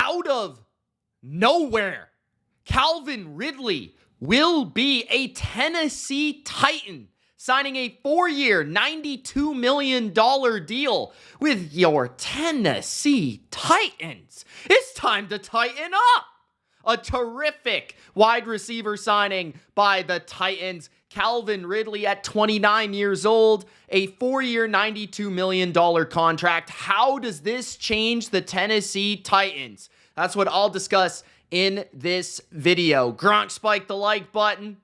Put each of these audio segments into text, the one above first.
out of nowhere, Calvin Ridley will be a Tennessee Titan, signing a 4-year, $92 million deal with your Tennessee Titans. It's time to tighten up. A terrific wide receiver signing by the Titans. Calvin Ridley at 29 years old, a 4-year, $92 million contract. How does this change the Tennessee Titans? That's what I'll discuss in this video. Gronk, spike the like button.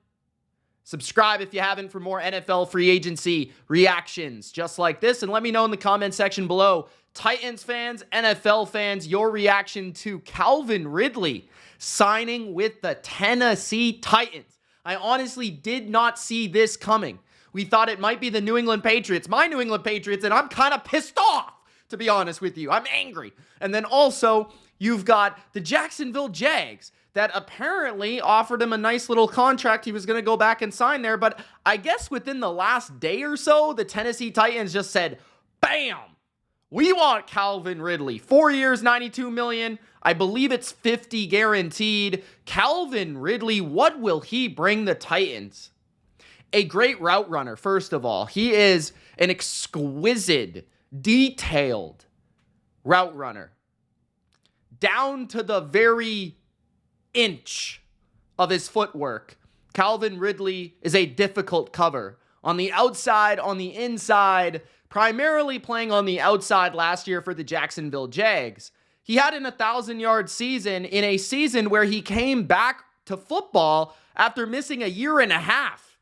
Subscribe if you haven't for more NFL free agency reactions just like this. And let me know in the comment section below, Titans fans, NFL fans, your reaction to Calvin Ridley signing with the Tennessee Titans. I honestly did not see this coming. We thought it might be the New England Patriots, my New England Patriots, and I'm kind of pissed off, to be honest with you. I'm angry. And then also, you've got the Jacksonville Jags that apparently offered him a nice little contract. He was going to go back and sign there, but I guess within the last day or so, the Tennessee Titans just said, bam, we want Calvin Ridley. 4 years, $92 million. I believe it's 50 guaranteed. Calvin Ridley, what will he bring the Titans? A great route runner, first of all. He is an exquisite, detailed route runner. Down to the very inch of his footwork, Calvin Ridley is a difficult cover. On the outside, on the inside, primarily playing on the outside last year for the Jacksonville Jags. He had an 1,000-yard season in a season where he came back to football after missing a year and a half.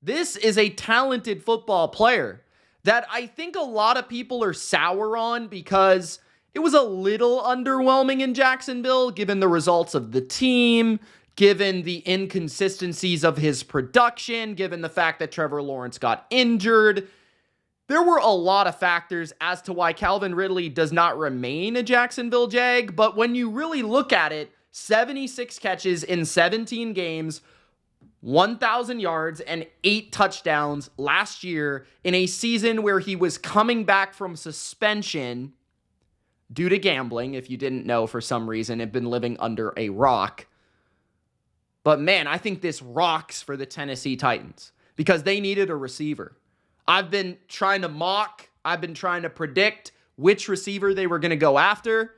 This is a talented football player that I think a lot of people are sour on because it was a little underwhelming in Jacksonville, given the results of the team, given the inconsistencies of his production, given the fact that Trevor Lawrence got injured. There were a lot of factors as to why Calvin Ridley does not remain a Jacksonville Jag, but when you really look at it, 76 catches in 17 games, 1,000 yards and 8 touchdowns last year in a season where he was coming back from suspension due to gambling, if you didn't know for some reason, had been living under a rock. But man, I think this rocks for the Tennessee Titans because they needed a receiver. I've been trying to mock, I've been trying to predict which receiver they were going to go after,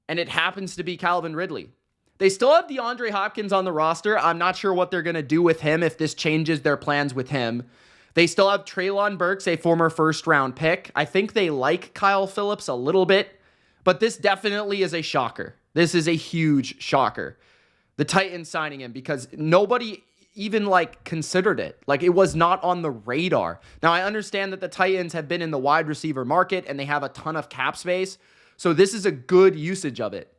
and it happens to be Calvin Ridley. They still have DeAndre Hopkins on the roster. I'm not sure what they're going to do with him if this changes their plans with him. They still have Treylon Burks, a former first-round pick. I think they like Kyle Phillips a little bit, but this definitely is a shocker. This is a huge shocker. The Titans signing him because nobody even considered it. It was not on the radar. Now, I understand that the Titans have been in the wide receiver market and they have a ton of cap space, so this is a good usage of it.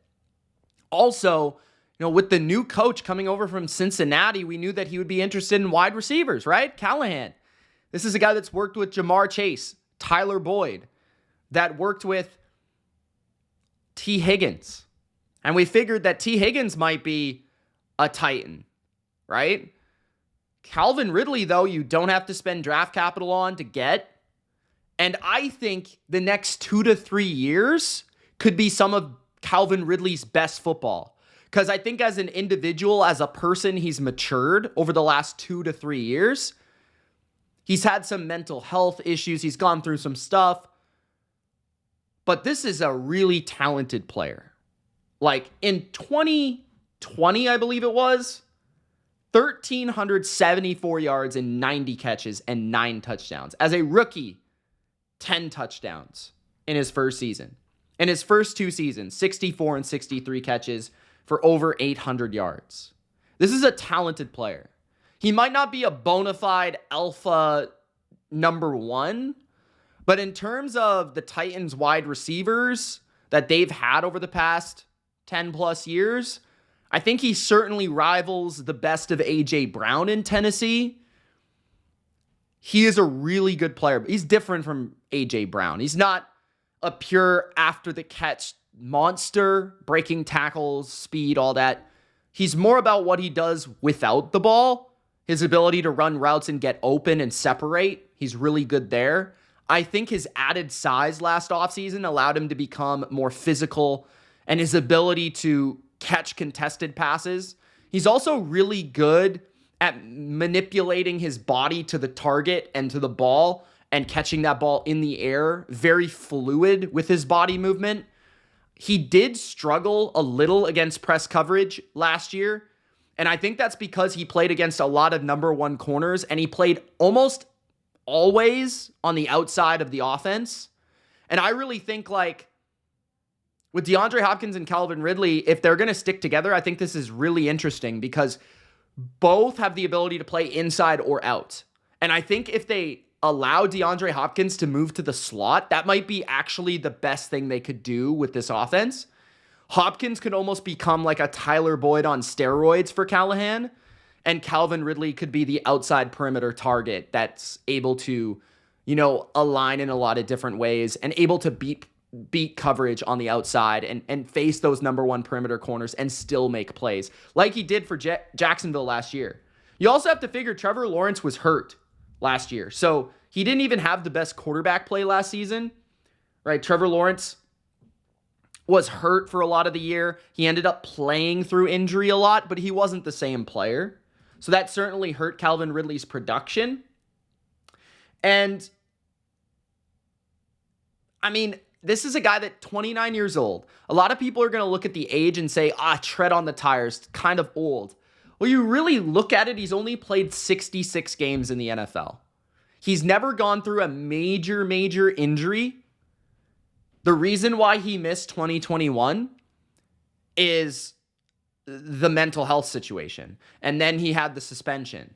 Also, with the new coach coming over from Cincinnati, we knew that he would be interested in wide receivers, right? Callahan. This is a guy that's worked with Jamar Chase, Tyler Boyd, that worked with T. Higgins. And we figured that T. Higgins might be a Titan, right? Calvin Ridley, though, you don't have to spend draft capital on to get. And I think the next 2 to 3 years could be some of Calvin Ridley's best football. Because I think as an individual, as a person, he's matured over the last 2 to 3 years. He's had some mental health issues. He's gone through some stuff. But this is a really talented player. In 2020, I believe it was, 1,374 yards and 90 catches and 9 touchdowns. As a rookie, 10 touchdowns in his first season. In his first 2 seasons, 64 and 63 catches for over 800 yards. This is a talented player. He might not be a bona fide alpha number 1, but in terms of the Titans wide receivers that they've had over the past 10 plus years, I think he certainly rivals the best of A.J. Brown in Tennessee. He is a really good player. He's different from A.J. Brown. He's not a pure after-the-catch monster, breaking tackles, speed, all that. He's more about what he does without the ball, his ability to run routes and get open and separate. He's really good there. I think his added size last offseason allowed him to become more physical and his ability to catch contested passes. He's also really good at manipulating his body to the target and to the ball and catching that ball in the air. Very fluid with his body movement. He did struggle a little against press coverage last year, and I think that's because he played against a lot of number one corners, and he played almost always on the outside of the offense. And I really think, like, with DeAndre Hopkins and Calvin Ridley, if they're going to stick together, I think this is really interesting because both have the ability to play inside or out. And I think if they allow DeAndre Hopkins to move to the slot, that might be actually the best thing they could do with this offense. Hopkins could almost become like a Tyler Boyd on steroids for Callahan, and Calvin Ridley could be the outside perimeter target that's able to, align in a lot of different ways and able to beat coverage on the outside and face those number one perimeter corners and still make plays like he did for Jacksonville last year. You also have to figure Trevor Lawrence was hurt last year, so he didn't even have the best quarterback play last season, right? Trevor Lawrence was hurt for a lot of the year. He ended up playing through injury a lot, but he wasn't the same player. So that certainly hurt Calvin Ridley's production. And I mean, this is a guy that's 29 years old. A lot of people are going to look at the age and say, tread on the tires, kind of old. Well, you really look at it, he's only played 66 games in the NFL. He's never gone through a major injury. The reason why he missed 2021 is the mental health situation. And then he had the suspension.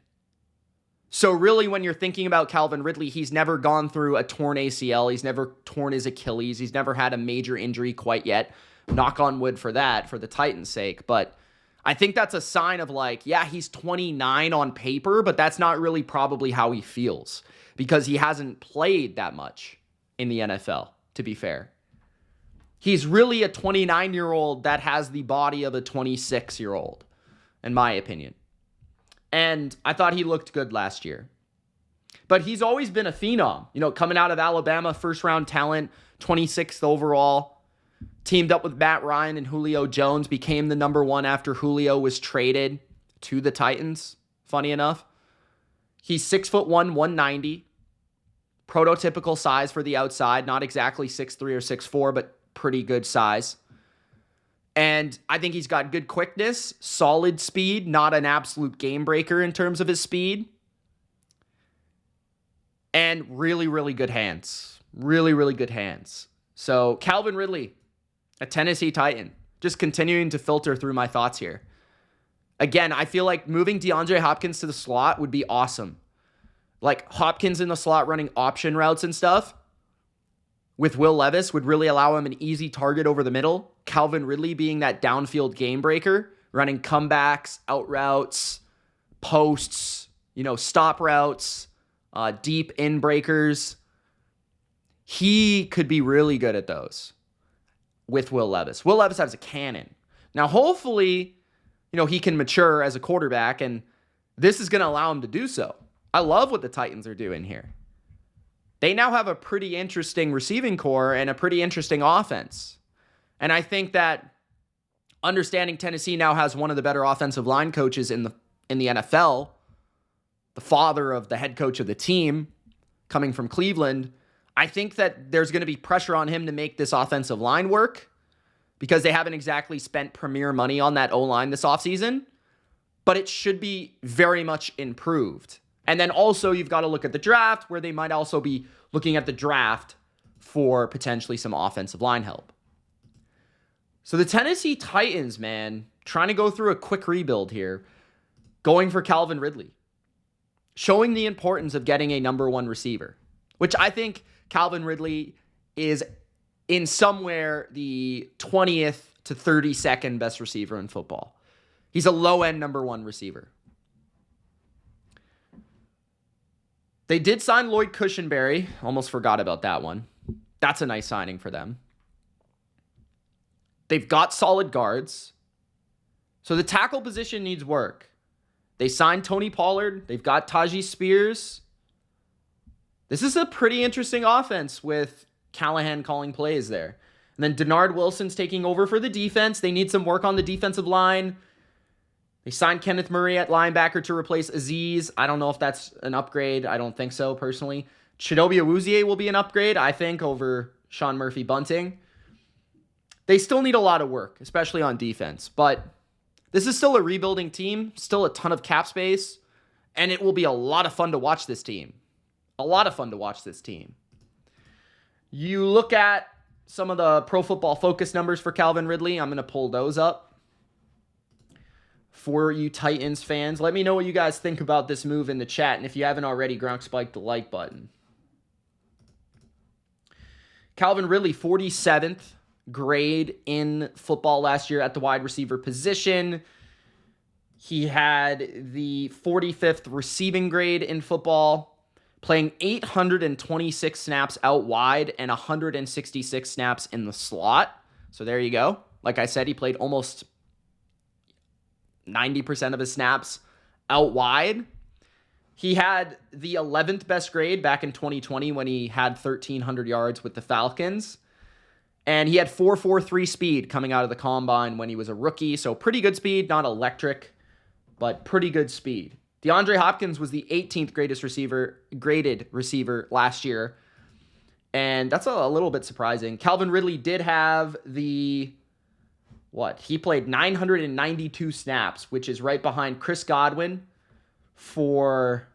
So really, when you're thinking about Calvin Ridley, he's never gone through a torn ACL. He's never torn his Achilles. He's never had a major injury quite yet. Knock on wood for that, for the Titans' sake. But I think that's a sign of he's 29 on paper, but that's not really probably how he feels because he hasn't played that much in the NFL, to be fair. He's really a 29-year-old that has the body of a 26-year-old, in my opinion. And I thought he looked good last year. But he's always been a phenom. Coming out of Alabama, first-round talent, 26th overall. Teamed up with Matt Ryan and Julio Jones. Became the number one after Julio was traded to the Titans, funny enough. He's 6'1", 190. Prototypical size for the outside. Not exactly 6'3" or 6'4", but pretty good size. And I think he's got good quickness, solid speed, not an absolute game breaker in terms of his speed. And really good hands. Really good hands. So Calvin Ridley, a Tennessee Titan, just continuing to filter through my thoughts here. Again, I feel like moving DeAndre Hopkins to the slot would be awesome. Like Hopkins in the slot running option routes and stuff with Will Levis would really allow him an easy target over the middle. Calvin Ridley being that downfield game breaker, running comebacks, out routes, posts, stop routes, deep in breakers. He could be really good at those with Will Levis. Will Levis has a cannon. Now, hopefully, he can mature as a quarterback, and this is going to allow him to do so. I love what the Titans are doing here. They now have a pretty interesting receiving core and a pretty interesting offense. And I think that understanding Tennessee now has one of the better offensive line coaches in the NFL, the father of the head coach of the team coming from Cleveland, I think that there's going to be pressure on him to make this offensive line work because they haven't exactly spent premier money on that O-line this offseason, but it should be very much improved. And then also you've got to look at the draft where they might also be looking at the draft for potentially some offensive line help. So the Tennessee Titans, man, trying to go through a quick rebuild here, going for Calvin Ridley, showing the importance of getting a number one receiver, which I think Calvin Ridley is in somewhere the 20th to 32nd best receiver in football. He's a low-end number one receiver. They did sign Lloyd Cushenberry. Almost forgot about that one. That's a nice signing for them. They've got solid guards. So the tackle position needs work. They signed Tony Pollard. They've got Tajee Spears. This is a pretty interesting offense with Callahan calling plays there. And then Denard Wilson's taking over for the defense. They need some work on the defensive line. They signed Kenneth Murray at linebacker to replace Azeez. I don't know if that's an upgrade. I don't think so, personally. Chidobe Awuzie will be an upgrade, I think, over Sean Murphy-Bunting. They still need a lot of work, especially on defense. But this is still a rebuilding team, still a ton of cap space, and it will be a lot of fun to watch this team. A lot of fun to watch this team. You look at some of the Pro Football Focus numbers for Calvin Ridley. I'm going to pull those up for you Titans fans. Let me know what you guys think about this move in the chat. And if you haven't already, Gronk spike the like button. Calvin Ridley, 47th grade in football last year at the wide receiver position. He had the 45th receiving grade in football, playing 826 snaps out wide and 166 snaps in the slot. So there you go. Like I said, he played almost 90% of his snaps out wide. He had the 11th best grade back in 2020 when he had 1,300 yards with the Falcons. And he had 4.43 speed coming out of the combine when he was a rookie. So pretty good speed, not electric, but pretty good speed. DeAndre Hopkins was the 18th graded receiver last year. And that's a little bit surprising. Calvin Ridley did have the, he played 992 snaps, which is right behind Chris Godwin for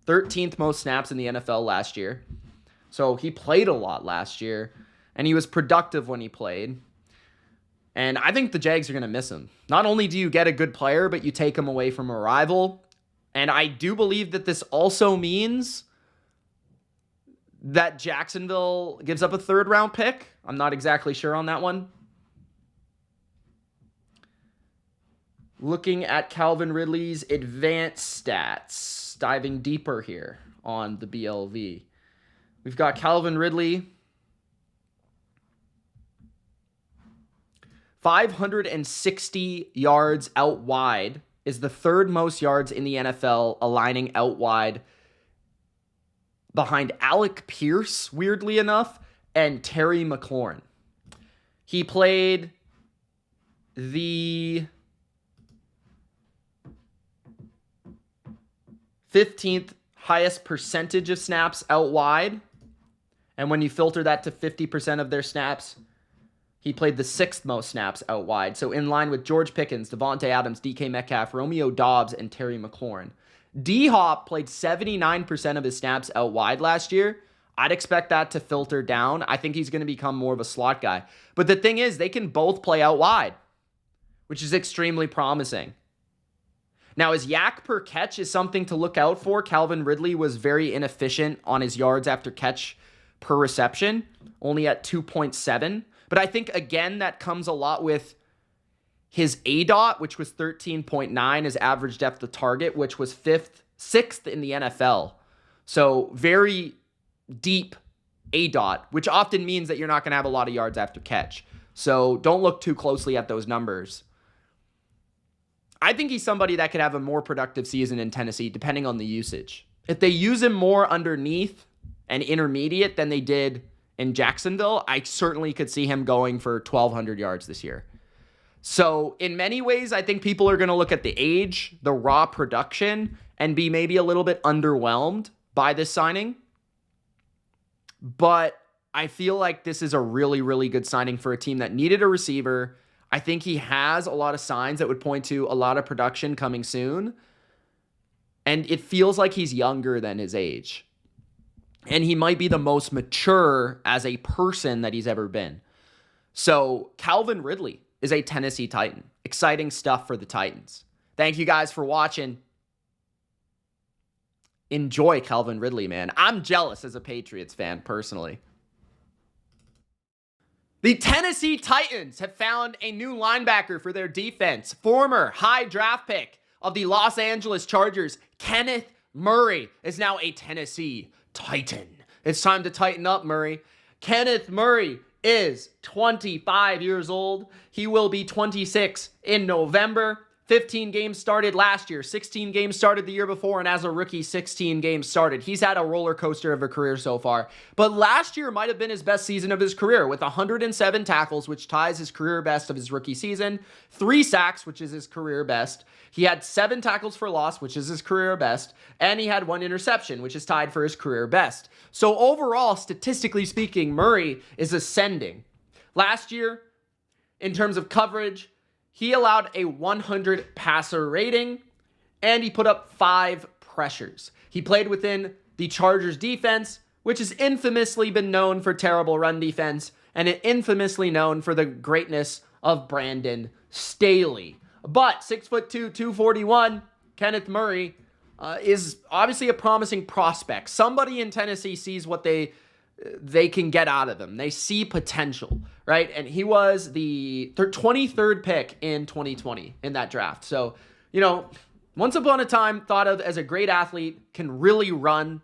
13th most snaps in the NFL last year. So he played a lot last year, and he was productive when he played. And I think the Jags are going to miss him. Not only do you get a good player, but you take him away from a rival. And I do believe that this also means that Jacksonville gives up a third-round pick. I'm not exactly sure on that one. Looking at Calvin Ridley's advanced stats, diving deeper here on the BLV. We've got Calvin Ridley, 560 yards out wide, is the third most yards in the NFL, aligning out wide behind Alec Pierce, weirdly enough, and Terry McLaurin. He played the 15th highest percentage of snaps out wide. And when you filter that to 50% of their snaps, he played the 6th most snaps out wide. So in line with George Pickens, Devontae Adams, DK Metcalf, Romeo Doubs, and Terry McLaurin. D-Hop played 79% of his snaps out wide last year. I'd expect that to filter down. I think he's going to become more of a slot guy. But the thing is, they can both play out wide, which is extremely promising. Now, his yak per catch is something to look out for. Calvin Ridley was very inefficient on his yards after catch per reception, only at 2.7. But I think, again, that comes a lot with his ADOT, which was 13.9, his average depth of target, which was 6th in the NFL. So very deep ADOT, which often means that you're not going to have a lot of yards after catch. So don't look too closely at those numbers. I think he's somebody that could have a more productive season in Tennessee, depending on the usage. If they use him more underneath and intermediate than they did in Jacksonville, I certainly could see him going for 1,200 yards this year. So in many ways, I think people are going to look at the age, the raw production, and be maybe a little bit underwhelmed by this signing. But I feel like this is a really, really good signing for a team that needed a receiver. I think he has a lot of signs that would point to a lot of production coming soon. And it feels like he's younger than his age. And he might be the most mature as a person that he's ever been. So Calvin Ridley is a Tennessee Titan. Exciting stuff for the Titans. Thank you guys for watching. Enjoy Calvin Ridley, man. I'm jealous as a Patriots fan, personally. The Tennessee Titans have found a new linebacker for their defense. Former high draft pick of the Los Angeles Chargers, Kenneth Murray, is now a Tennessee Titan. It's time to tighten up, Murray. Kenneth Murray is 25 years old. He will be 26 in November. 15 games started last year, 16 games started the year before, and as a rookie, 16 games started. He's had a roller coaster of a career so far. But last year might have been his best season of his career with 107 tackles, which ties his career best of his rookie season, 3 sacks, which is his career best. He had 7 tackles for loss, which is his career best, and he had 1 interception, which is tied for his career best. So overall, statistically speaking, Murray is ascending. Last year, in terms of coverage, he allowed a 100 passer rating, and he put up 5 pressures. He played within the Chargers defense, which has infamously been known for terrible run defense, and infamously known for the greatness of Brandon Staley. But 6'2", 241, Kenneth Murray is obviously a promising prospect. Somebody in Tennessee sees what they can get out of him. They see potential, right? And he was the 23rd pick in 2020 in that draft. So, once upon a time thought of as a great athlete, can really run.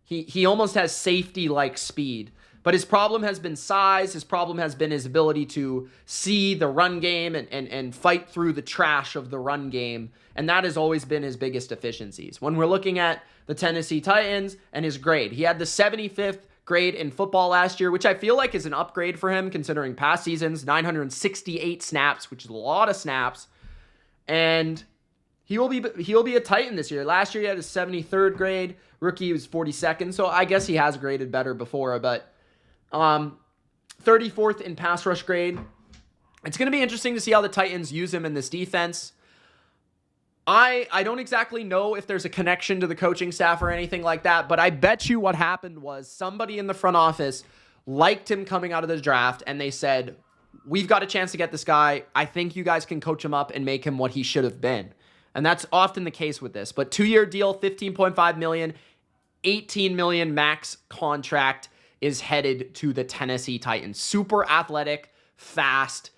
He almost has safety-like speed. But his problem has been size. His problem has been his ability to see the run game and fight through the trash of the run game. And that has always been his biggest deficiencies. When we're looking at the Tennessee Titans and his grade, he had the 75th grade in football last year, which I feel like is an upgrade for him considering past seasons, 968 snaps, which is a lot of snaps. And he'll be a Titan this year. Last year he had a 73rd grade. Rookie was 42nd, so I guess he has graded better before, but 34th in pass rush grade. It's going to be interesting to see how the Titans use him in this defense. I don't exactly know if there's a connection to the coaching staff or anything like that, but I bet you what happened was somebody in the front office liked him coming out of the draft, and they said, we've got a chance to get this guy. I think you guys can coach him up and make him what he should have been. And that's often the case with this. But 2-year deal, $15.5 million, $18 million max contract is headed to the Tennessee Titans. Super athletic, fast,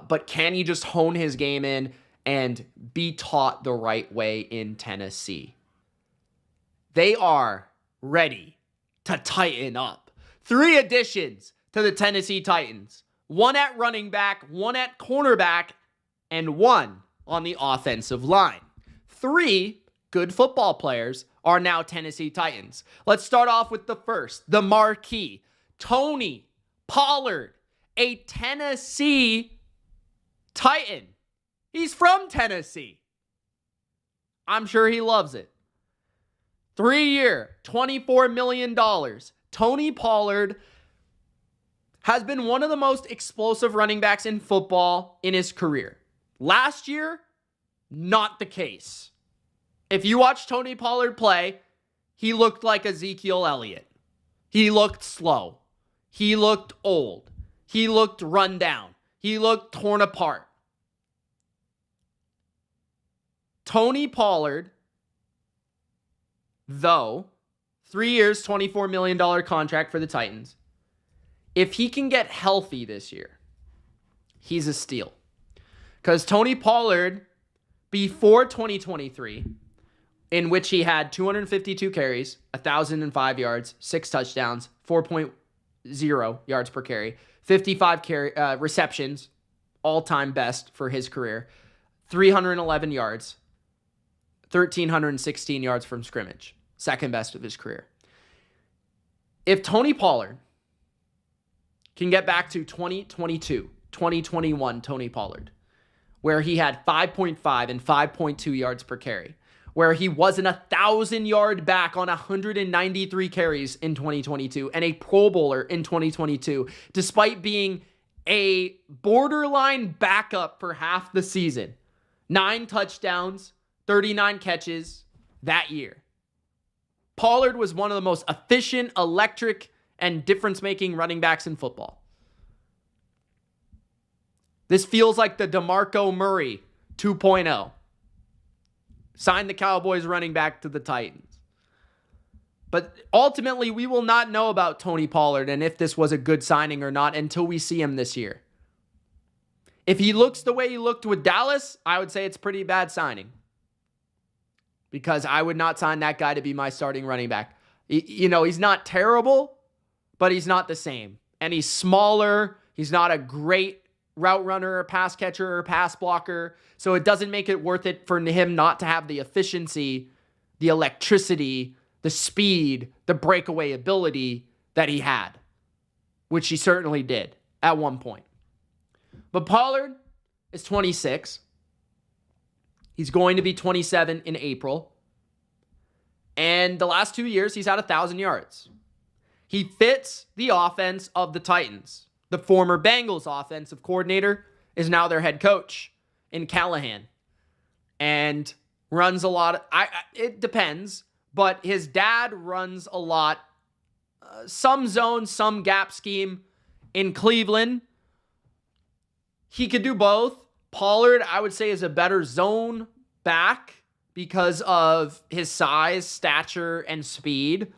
but can he just hone his game in and be taught the right way in Tennessee? They are ready to tighten up. 3 additions to the Tennessee Titans. 1 at running back, 1 at cornerback, and 1 on the offensive line. 3 good football players are now Tennessee Titans. Let's start off with the first, the marquee, Tony Pollard, a Tennessee Titan. He's from Tennessee. I'm sure he loves it. 3-year, $24 million. Tony Pollard has been one of the most explosive running backs in football in his career. Last year, not the case. If you watch Tony Pollard play, he looked like Ezekiel Elliott. He looked slow. He looked old. He looked run down. He looked torn apart. Tony Pollard, though, 3 years, $24 million contract for the Titans. If he can get healthy this year, he's a steal. Because Tony Pollard, before 2023, in which he had 252 carries, 1,005 yards, 6 touchdowns, 4.0 yards per carry, 55 receptions, all-time best for his career, 311 yards, 1,316 yards from scrimmage, second best of his career. If Tony Pollard can get back to 2022, 2021 Tony Pollard, where he had 5.5 and 5.2 yards per carry, where he wasn't 1,000-yard back on 193 carries in 2022 and a Pro Bowler in 2022, despite being a borderline backup for half the season. 9 touchdowns, 39 catches that year. Pollard was one of the most efficient, electric, and difference-making running backs in football. This feels like the DeMarco Murray 2.0. Signed the Cowboys running back to the Titans. But ultimately, we will not know about Tony Pollard and if this was a good signing or not until we see him this year. If he looks the way he looked with Dallas, I would say it's a pretty bad signing. Because I would not sign that guy to be my starting running back. He's not terrible, but he's not the same. And he's smaller. He's not a great route runner or pass catcher or pass blocker. So it doesn't make it worth it for him not to have the efficiency, the electricity, the speed, the breakaway ability that he had, which he certainly did at one point. But Pollard is 26. He's going to be 27 in April. And the last 2 years, he's had 1,000 yards. He fits the offense of the Titans. The former Bengals offensive coordinator is now their head coach in Callahan. And runs a lot. It depends. But his dad runs a lot. Some zone, some gap scheme in Cleveland. He could do both. Pollard, I would say, is a better zone back because of his size, stature, and speed.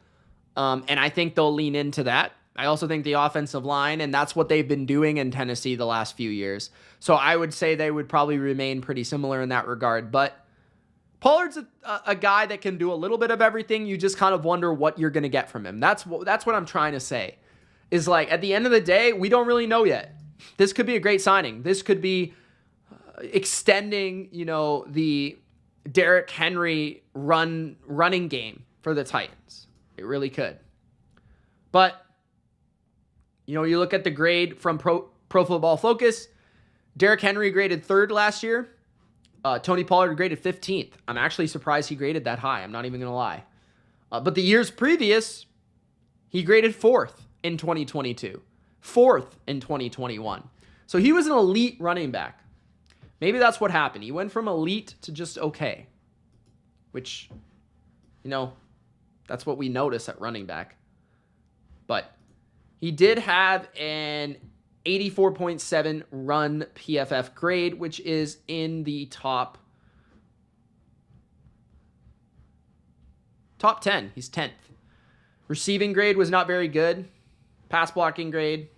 And I think they'll lean into that. I also think the offensive line, and that's what they've been doing in Tennessee the last few years. So I would say they would probably remain pretty similar in that regard. But Pollard's a guy that can do a little bit of everything. You just kind of wonder what you're going to get from him. That's what I'm trying to say. Is like, at the end of the day, we don't really know yet. This could be a great signing. This could be extending, the Derrick Henry running game for the Titans. It really could. But, you look at the grade from Pro Football Focus. Derrick Henry graded 3rd last year. Tony Pollard graded 15th. I'm actually surprised he graded that high. I'm not even going to lie. But the years previous, he graded 4th in 2022. 4th in 2021. So he was an elite running back. Maybe that's what happened. He went from elite to just okay. Which, that's what we notice at running back. But he did have an 84.7 run PFF grade, which is in the top 10. He's 10th. Receiving grade was not very good. Pass blocking grade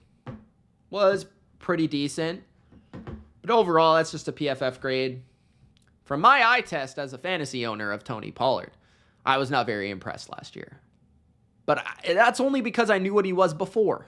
was pretty decent. But overall, that's just a PFF grade. From my eye test as a fantasy owner of Tony Pollard, I was not very impressed last year. But that's only because I knew what he was before.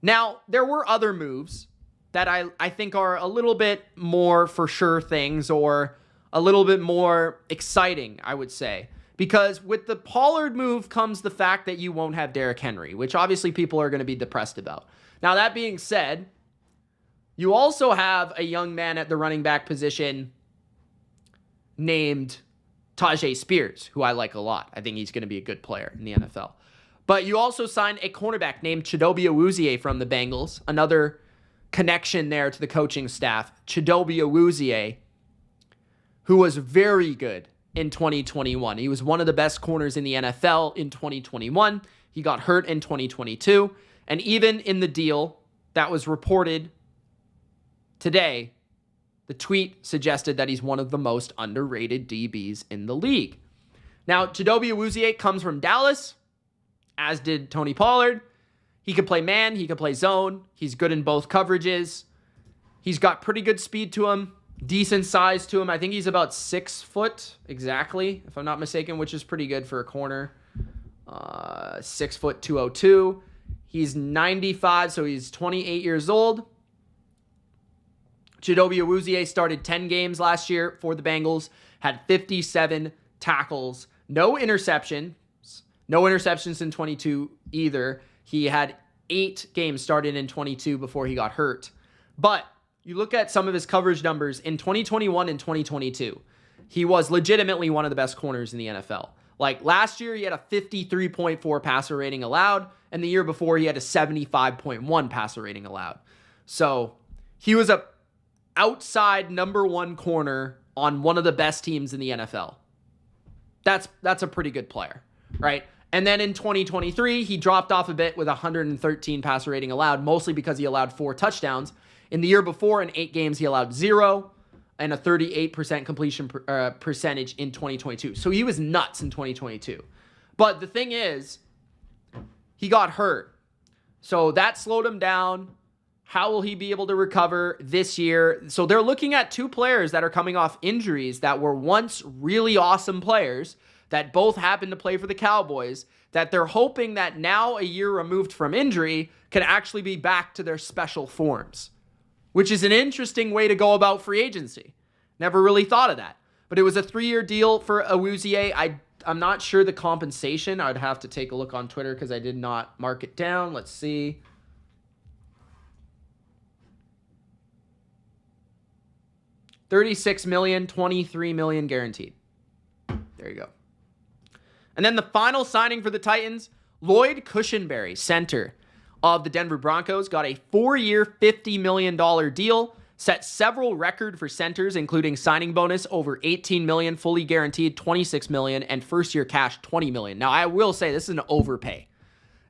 Now, there were other moves that I think are a little bit more for sure things, or a little bit more exciting, I would say. Because with the Pollard move comes the fact that you won't have Derrick Henry, which obviously people are going to be depressed about. Now, that being said, you also have a young man at the running back position named Tajay Spears, who I like a lot. I think he's going to be a good player in the NFL. But you also signed a cornerback named Chidobe Awuzie from the Bengals, another connection there to the coaching staff. Chidobe Awuzie, who was very good in 2021. He was one of the best corners in the NFL in 2021. He got hurt in 2022. And even in the deal that was reported today, the tweet suggested that he's one of the most underrated DBs in the league. Now, Chidobe Awuzie comes from Dallas, as did Tony Pollard. He could play man, he could play zone. He's good in both coverages. He's got pretty good speed to him, decent size to him. I think he's about 6 foot exactly, if I'm not mistaken, which is pretty good for a corner. 6 foot 202. He's 95, so he's 28 years old. Chidobe Awuzie started 10 games last year for the Bengals, had 57 tackles, no interceptions in 22 either. He had 8 games started in 22 before he got hurt. But you look at some of his coverage numbers in 2021 and 2022. He was legitimately one of the best corners in the NFL. Like last year, he had a 53.4 passer rating allowed, and the year before, he had a 75.1 passer rating allowed. So he was a outside number 1 corner on one of the best teams in the NFL. That's a pretty good player, right? And then in 2023, he dropped off a bit with 113 passer rating allowed, mostly because he allowed 4 touchdowns. In the year before, in 8 games, he allowed 0 and a 38% completion percentage in 2022. So he was nuts in 2022. But the thing is, he got hurt. So that slowed him down. How will he be able to recover this year? So they're looking at 2 players that are coming off injuries that were once really awesome players that both happened to play for the Cowboys, that they're hoping that now, a year removed from injury, can actually be back to their special forms, which is an interesting way to go about free agency. Never really thought of that. But it was a 3-year deal for Awuzie. I'm not sure the compensation. I'd have to take a look on Twitter because I did not mark it down. Let's see. $36 million, $23 million guaranteed. There you go. And then the final signing for the Titans, Lloyd Cushenberry, center of the Denver Broncos, got a 4-year, $50 million deal, set several records for centers, including signing bonus over $18 million, fully guaranteed $26 million, and first-year cash $20 million. Now, I will say this is an overpay.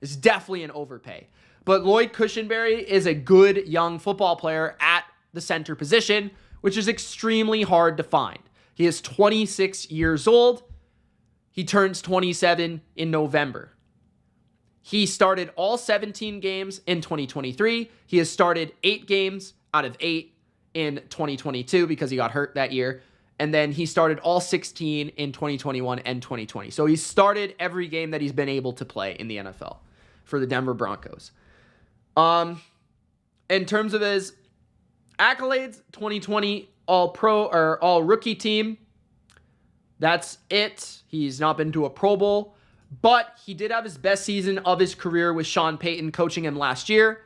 It's definitely an overpay. But Lloyd Cushenberry is a good young football player at the center position, which is extremely hard to find. He is 26 years old. He turns 27 in November. He started all 17 games in 2023. He has started 8 games out of 8 in 2022 because he got hurt that year. And then he started all 16 in 2021 and 2020. So he started every game that he's been able to play in the NFL for the Denver Broncos. In terms of his accolades, 2020 All-Pro or All-Rookie team. That's it. He's not been to a Pro Bowl, but he did have his best season of his career with Sean Payton coaching him last year.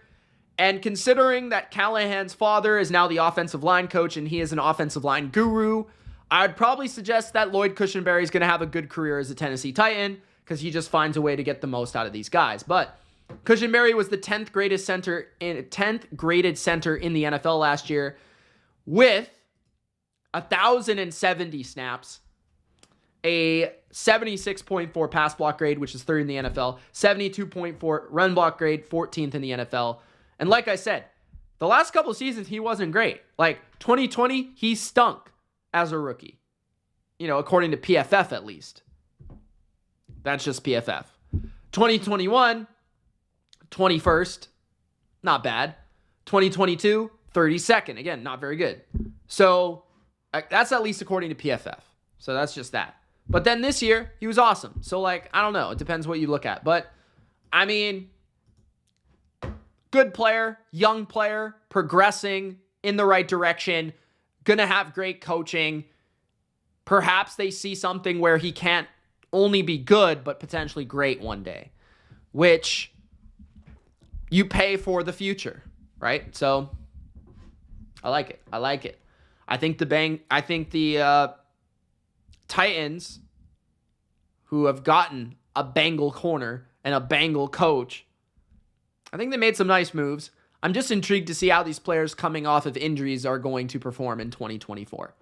And considering that Callahan's father is now the offensive line coach and he is an offensive line guru, I'd probably suggest that Lloyd Cushenberry is going to have a good career as a Tennessee Titan because he just finds a way to get the most out of these guys. But Cushenberry was the 10th graded center in the NFL last year with 1,070 snaps, a 76.4 pass block grade, which is third in the NFL, 72.4 run block grade, 14th in the NFL. And like I said, the last couple of seasons, he wasn't great. Like 2020, he stunk as a rookie. You know, according to PFF at least. That's just PFF. 2021, 21st, not bad. 2022, 32nd. Again, not very good. So that's at least according to PFF. So that's just that. But then this year, he was awesome. So, like, I don't know. It depends what you look at. But, I mean, good player, young player, progressing in the right direction, going to have great coaching. Perhaps they see something where he can't only be good, but potentially great one day, which you pay for the future, right? So, I like it. I like it. I think the Titans, who have gotten a Bengal corner and a Bengal coach, I think they made some nice moves. I'm just intrigued to see how these players coming off of injuries are going to perform in 2024.